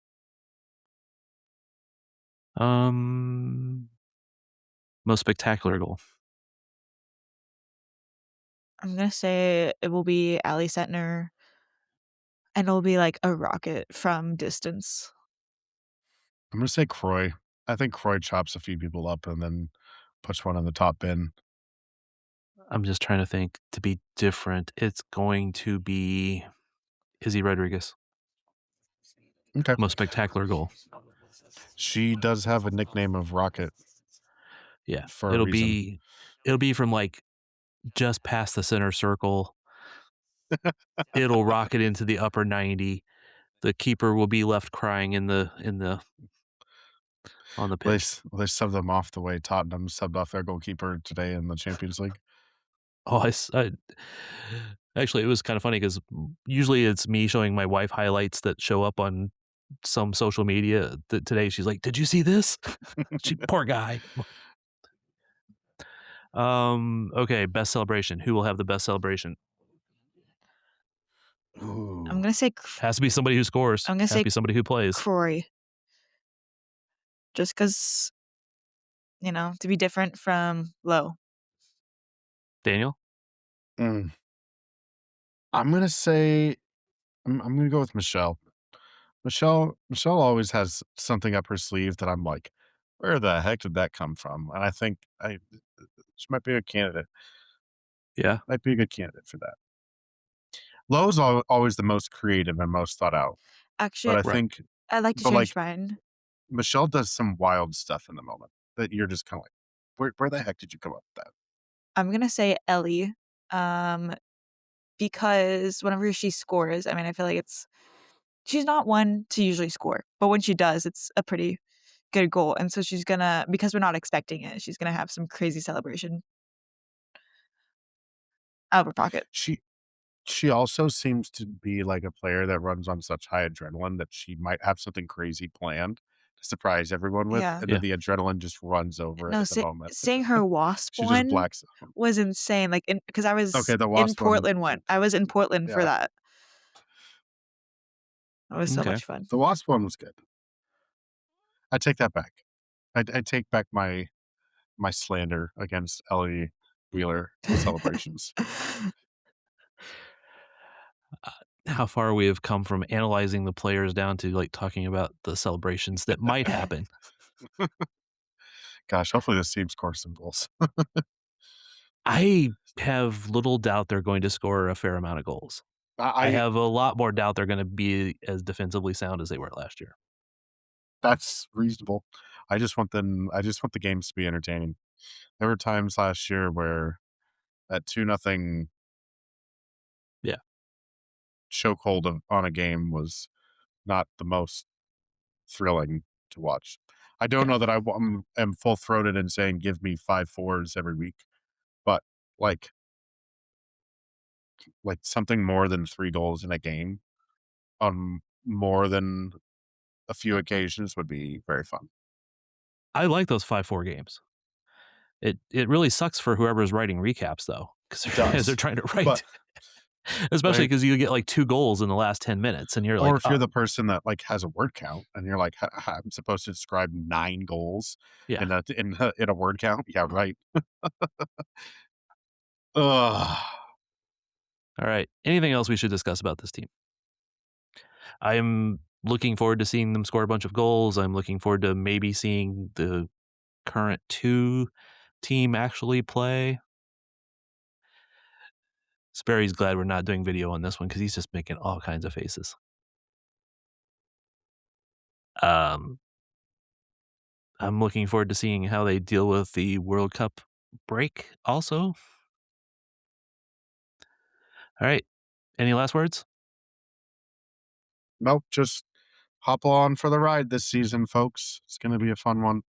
Most spectacular goal. I'm gonna say it will be Ali Sentner, and it'll be like a rocket from distance. I'm going to say Croy. I think Croy chops a few people up and then puts one in the top bin. I'm just trying to think to be different. It's going to be Izzy Rodriguez. Okay. Most spectacular goal. She does have a nickname of Rocket. Yeah. For a reason. It'll be from like just past the center circle. It'll rocket into the upper 90. The keeper will be left crying on the pitch. They subbed them off the way Tottenham subbed off their goalkeeper today in the Champions League. Actually, it was kind of funny because usually it's me showing my wife highlights that show up on some social media. Today she's like, "Did you see this?" Poor guy. Okay, best celebration. Who will have the best celebration? Ooh. I'm gonna say Has to be somebody who scores. I'm gonna Has say to be somebody who plays. Croy. Just because, to be different from Lowe. Daniel? I'm gonna say I'm gonna go with Michelle. Michelle always has something up her sleeve that I'm like, where the heck did that come from? And I think she might be a candidate. Yeah. Might be a good candidate for that. Lowe's always the most creative and most thought out. Actually, But I think I'd like to change mine. Michelle does some wild stuff in the moment that you're just kind of like, where the heck did you come up with that? I'm gonna say Ellie, because whenever she scores, I mean, I feel like she's not one to usually score, but when she does, it's a pretty good goal, and so she's gonna, because we're not expecting it, she's gonna have some crazy celebration out of her pocket. She also seems to be like a player that runs on such high adrenaline that she might have something crazy planned to surprise everyone with, Yeah. and then the adrenaline just runs over it No, at the moment. seeing her Wasp She just one blacks. was insane. Like, because I was Okay, the in Wasp one. Portland one. I was in Portland for Yeah. that. That was so Okay. much fun. The Wasp one was good. I take that back. I take back my slander against Ellie Wheeler celebrations. How far we have come from analyzing the players down to like talking about the celebrations that might happen. Gosh, hopefully this team scores some goals. I have little doubt they're going to score a fair amount of goals. I have a lot more doubt they're going to be as defensively sound as they were last year. That's reasonable. I just want the games to be entertaining. There were times last year where that 2-0 chokehold on a game was not the most thrilling to watch. I don't know that I am full throated in saying give me 5 4s every week, but like something more than 3 goals in a game on more than a few occasions would be very fun. I like those 5-4 games. It really sucks for whoever's writing recaps though, because they're trying to write. Especially because you get like 2 goals in the last 10 minutes, and you're like, or if you're the person that like has a word count, and you're like, I'm supposed to describe 9 goals in a word count. Yeah, right. All right. Anything else we should discuss about this team? I'm looking forward to seeing them score a bunch of goals. I'm looking forward to maybe seeing the current 2 team actually play. Sperry's glad we're not doing video on this one because he's just making all kinds of faces. I'm looking forward to seeing how they deal with the World Cup break also. All right. Any last words? Nope, just hop on for the ride this season, folks. It's going to be a fun one.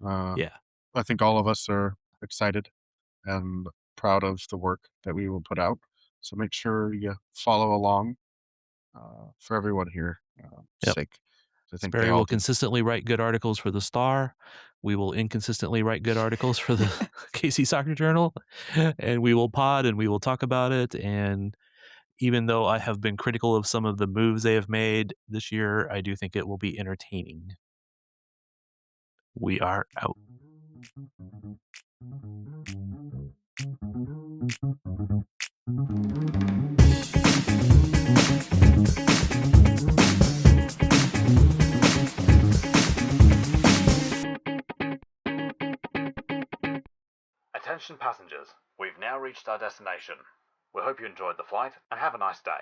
I think all of us are excited and proud of the work that we will put out. So make sure you follow along for everyone here sake. I think Sperry will consistently write good articles for the Star. We will inconsistently write good articles for the KC Soccer Journal, and we will pod and we will talk about it. And even though I have been critical of some of the moves they have made this year, I do think it will be entertaining. We are out. Attention passengers, we've now reached our destination. We hope you enjoyed the flight and have a nice day.